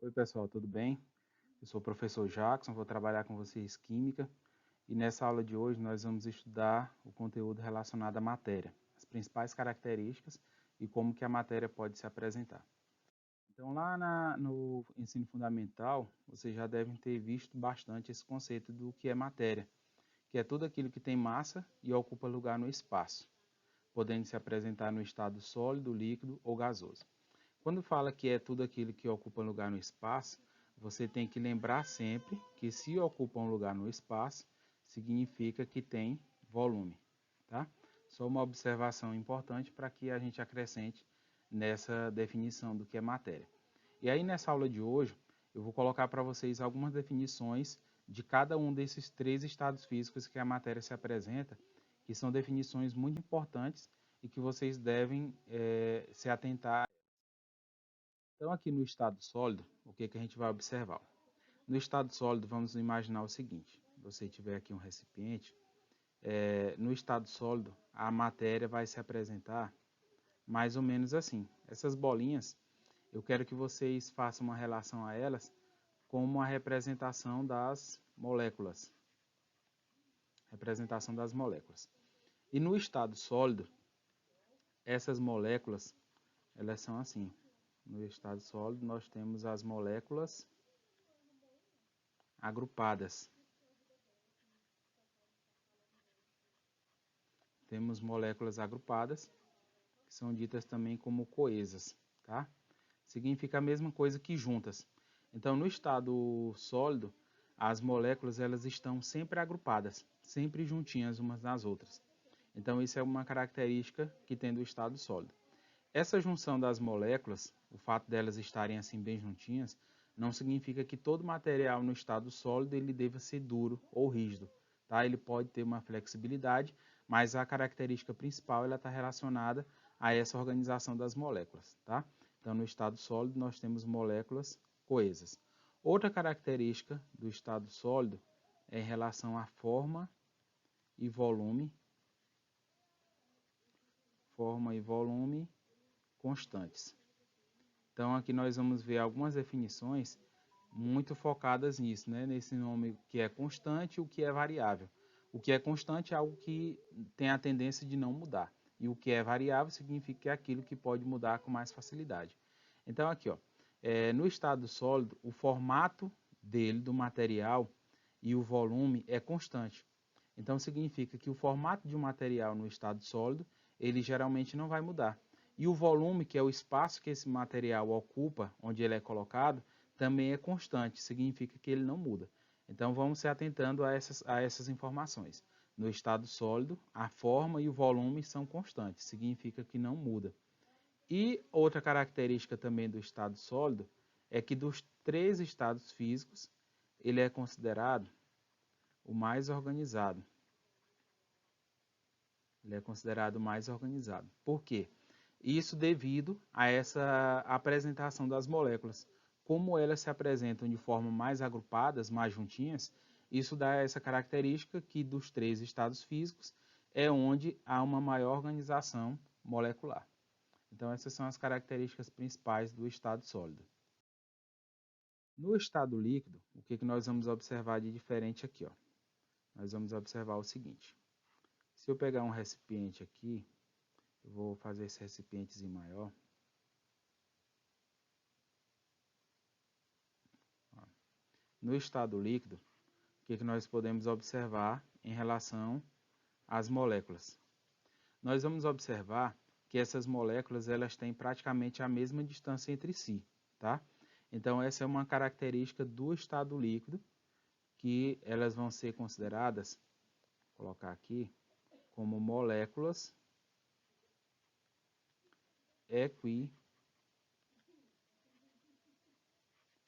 Oi pessoal, tudo bem? Eu sou o professor Jackson, vou trabalhar com vocês Química e nessa aula de hoje nós vamos estudar o conteúdo relacionado à matéria, as principais características e como que a matéria pode se apresentar. Então no ensino fundamental, vocês já devem ter visto bastante esse conceito do que é matéria, que é tudo aquilo que tem massa e ocupa lugar no espaço, podendo se apresentar no estado sólido, líquido ou gasoso. Quando fala que é tudo aquilo que ocupa lugar no espaço, você tem que lembrar sempre que se ocupa um lugar no espaço, significa que tem volume, tá? Só uma observação importante para que a gente acrescente nessa definição do que é matéria. E aí nessa aula de hoje, eu vou colocar para vocês algumas definições de cada um desses três estados físicos que a matéria se apresenta, que são definições muito importantes e que vocês devem se atentar. Então, aqui no estado sólido, o que a gente vai observar? No estado sólido, vamos imaginar o seguinte: você tiver aqui um recipiente, no estado sólido, a matéria vai se apresentar mais ou menos assim. Essas bolinhas, eu quero que vocês façam uma relação a elas como a representação das moléculas. Representação das moléculas. E no estado sólido, essas moléculas, elas são assim. No estado sólido, nós temos as moléculas agrupadas. Temos moléculas agrupadas, que são ditas também como coesas, tá? Significa a mesma coisa que juntas. Então, no estado sólido, as moléculas elas estão sempre agrupadas, sempre juntinhas umas nas outras. Então, isso é uma característica que tem do estado sólido. Essa junção das moléculas, o fato delas estarem assim bem juntinhas, não significa que todo material no estado sólido ele deva ser duro ou rígido, tá? Ele pode ter uma flexibilidade, mas a característica principal ela está relacionada a essa organização das moléculas, tá? Então, no estado sólido nós temos moléculas coesas. Outra característica do estado sólido é em relação à forma e volume constantes. Então aqui nós vamos ver algumas definições muito focadas nisso, né? Nesse nome que é constante e o que é variável. O que é constante é algo que tem a tendência de não mudar. E o que é variável significa que é aquilo que pode mudar com mais facilidade. Então aqui, ó, no estado sólido, o formato dele, do material e o volume é constante. Então significa que o formato de um material no estado sólido, ele geralmente não vai mudar. E o volume, que é o espaço que esse material ocupa, onde ele é colocado, também é constante, significa que ele não muda. Então vamos se atentando a essas informações. No estado sólido, a forma e o volume são constantes, significa que não muda. E outra característica também do estado sólido é que dos três estados físicos, ele é considerado o mais organizado. Ele é considerado mais organizado. Por quê? Isso devido a essa apresentação das moléculas. Como elas se apresentam de forma mais agrupadas, mais juntinhas, isso dá essa característica que dos três estados físicos é onde há uma maior organização molecular. Então essas são as características principais do estado sólido. No estado líquido, o que nós vamos observar de diferente aqui? Ó? Nós vamos observar o seguinte. Se eu pegar um recipiente aqui, eu vou fazer esse recipientezinho maior. No estado líquido, o que nós podemos observar em relação às moléculas? Nós vamos observar que essas moléculas elas têm praticamente a mesma distância entre si, tá? Então essa é uma característica do estado líquido que elas vão ser consideradas, vou colocar aqui, como moléculas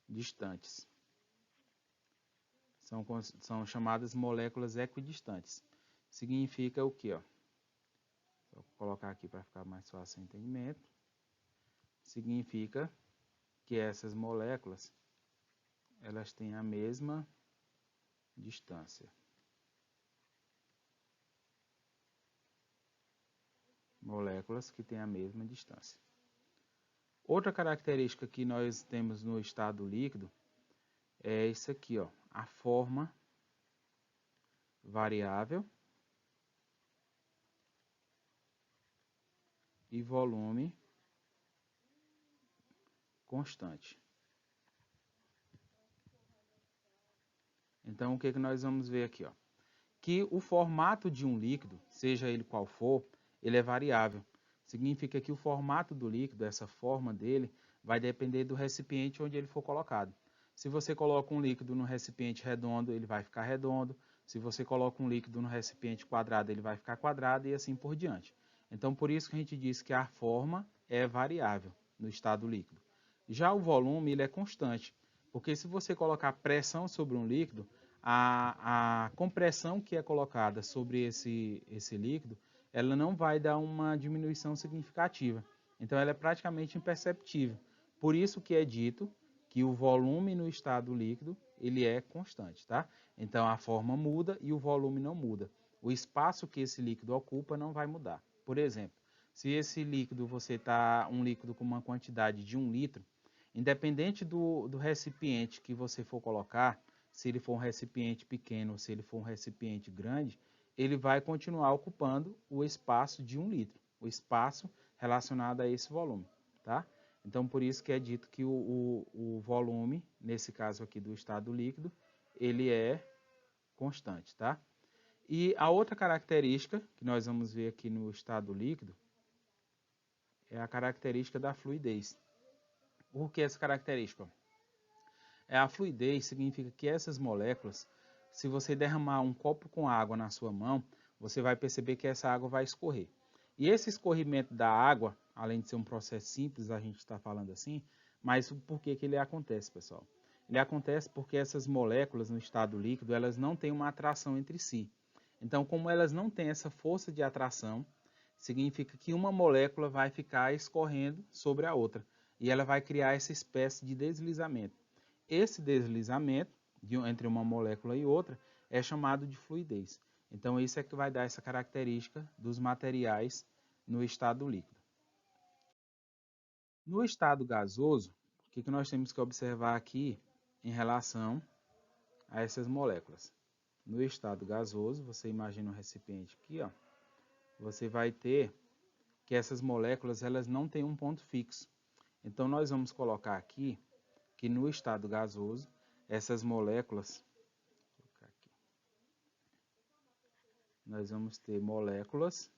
equidistantes. São chamadas moléculas equidistantes. Significa o quê? Ó? Vou colocar aqui para ficar mais fácil o entendimento. Significa que essas moléculas elas têm a mesma distância. Moléculas que têm a mesma distância. Outra característica que nós temos no estado líquido é isso aqui, ó, a forma variável e volume constante. Então, o que nós vamos ver aqui, ó? Que o formato de um líquido, seja ele qual for, ele é variável. Significa que o formato do líquido, essa forma dele, vai depender do recipiente onde ele for colocado. Se você coloca um líquido no recipiente redondo, ele vai ficar redondo. Se você coloca um líquido no recipiente quadrado, ele vai ficar quadrado e assim por diante. Então, por isso que a gente diz que a forma é variável no estado líquido. Já o volume, ele é constante, porque se você colocar pressão sobre um líquido, a compressão que é colocada sobre esse líquido, ela não vai dar uma diminuição significativa. Então, ela é praticamente imperceptível. Por isso que é dito que o volume no estado líquido, ele é constante, tá? Então, a forma muda e o volume não muda. O espaço que esse líquido ocupa não vai mudar. Por exemplo, se esse líquido, você está um líquido com uma quantidade de 1 litro, independente do recipiente que você for colocar, se ele for um recipiente pequeno ou se ele for um recipiente grande, ele vai continuar ocupando o espaço de 1 litro, o espaço relacionado a esse volume, tá? Então, por isso que é dito que o volume, nesse caso aqui do estado líquido, ele é constante, tá? E a outra característica que nós vamos ver aqui no estado líquido é a característica da fluidez. O que é essa característica? A fluidez significa que essas moléculas, se você derramar um copo com água na sua mão, você vai perceber que essa água vai escorrer. E esse escorrimento da água, além de ser um processo simples, a gente está falando assim, mas por que ele acontece, pessoal? Ele acontece porque essas moléculas no estado líquido, elas não têm uma atração entre si. Então, como elas não têm essa força de atração, significa que uma molécula vai ficar escorrendo sobre a outra e ela vai criar essa espécie de deslizamento. Esse deslizamento entre uma molécula e outra é chamado de fluidez. Então, isso é que vai dar essa característica dos materiais no estado líquido. No estado gasoso, o que nós temos que observar aqui em relação a essas moléculas? No estado gasoso, você imagina um recipiente aqui, ó, você vai ter que essas moléculas elas não têm um ponto fixo. Então, nós vamos colocar aqui que no estado gasoso, essas moléculas, nós vamos ter moléculas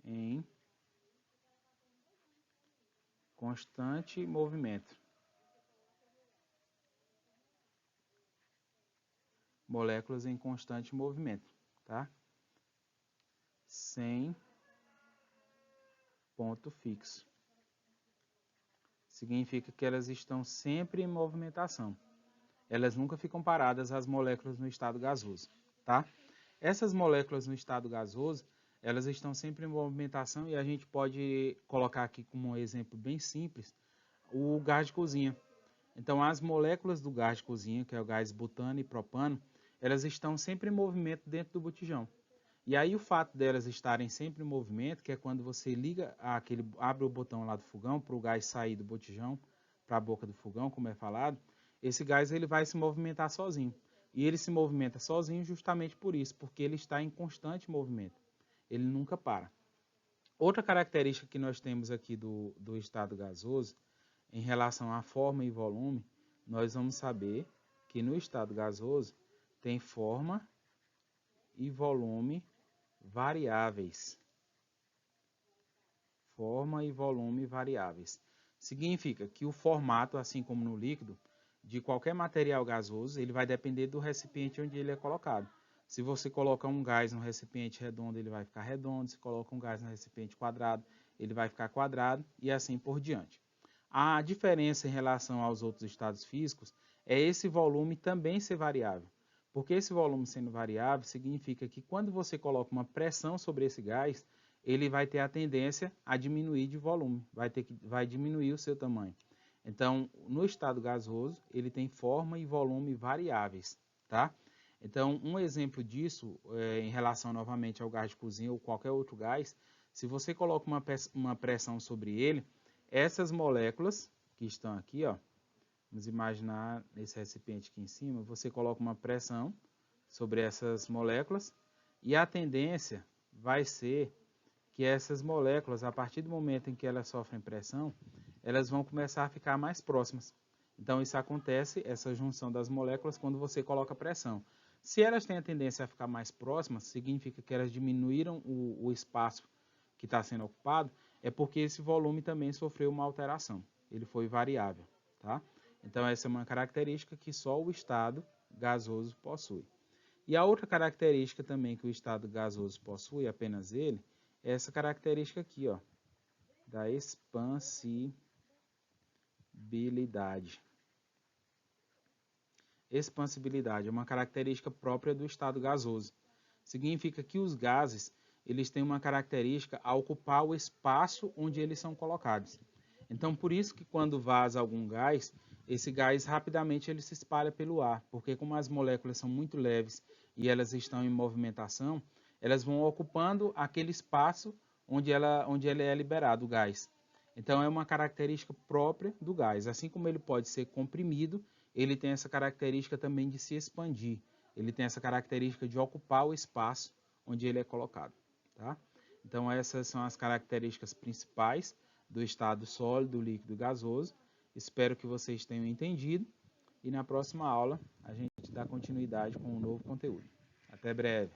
em constante movimento. Moléculas em constante movimento, tá? Sem ponto fixo. Significa que elas estão sempre em movimentação. Elas nunca ficam paradas, as moléculas no estado gasoso, tá? Essas moléculas no estado gasoso, elas estão sempre em movimentação e a gente pode colocar aqui como um exemplo bem simples o gás de cozinha. Então, as moléculas do gás de cozinha, que é o gás butano e propano, elas estão sempre em movimento dentro do botijão. E aí o fato delas estarem sempre em movimento, que é quando você liga abre o botão lá do fogão para o gás sair do botijão para a boca do fogão, como é falado, esse gás ele vai se movimentar sozinho. E ele se movimenta sozinho justamente por isso, porque ele está em constante movimento. Ele nunca para. Outra característica que nós temos aqui do estado gasoso, em relação à forma e volume, nós vamos saber que no estado gasoso tem forma e volume variáveis. Forma e volume variáveis. Significa que o formato, assim como no líquido, de qualquer material gasoso, ele vai depender do recipiente onde ele é colocado. Se você colocar um gás no recipiente redondo, ele vai ficar redondo. Se coloca um gás no recipiente quadrado, ele vai ficar quadrado e assim por diante. A diferença em relação aos outros estados físicos é esse volume também ser variável. Porque esse volume sendo variável significa que quando você coloca uma pressão sobre esse gás, ele vai ter a tendência a diminuir de volume, vai diminuir o seu tamanho. Então, no estado gasoso, ele tem forma e volume variáveis, tá? Então, um exemplo disso, em relação novamente ao gás de cozinha ou qualquer outro gás, Se você coloca uma pressão sobre ele, essas moléculas que estão aqui, ó, vamos imaginar esse recipiente aqui em cima, você coloca uma pressão sobre essas moléculas e a tendência vai ser que essas moléculas, a partir do momento em que elas sofrem pressão, elas vão começar a ficar mais próximas. Então, isso acontece, essa junção das moléculas, quando você coloca pressão. Se elas têm a tendência a ficar mais próximas, significa que elas diminuíram o espaço que está sendo ocupado, é porque esse volume também sofreu uma alteração. Ele foi variável, tá? Então, essa é uma característica que só o estado gasoso possui. E a outra característica também que o estado gasoso possui, apenas ele, é essa característica aqui, ó, da expansibilidade. Expansibilidade é uma característica própria do estado gasoso. Significa que os gases, eles têm uma característica a ocupar o espaço onde eles são colocados. Então, por isso que quando vaza algum gás, esse gás rapidamente ele se espalha pelo ar, porque como as moléculas são muito leves e elas estão em movimentação, elas vão ocupando aquele espaço onde ele é liberado, o gás. Então, é uma característica própria do gás. Assim como ele pode ser comprimido, ele tem essa característica também de se expandir. Ele tem essa característica de ocupar o espaço onde ele é colocado. Tá? Então, essas são as características principais do estado sólido, líquido e gasoso. Espero que vocês tenham entendido. E na próxima aula, a gente dá continuidade com um novo conteúdo. Até breve.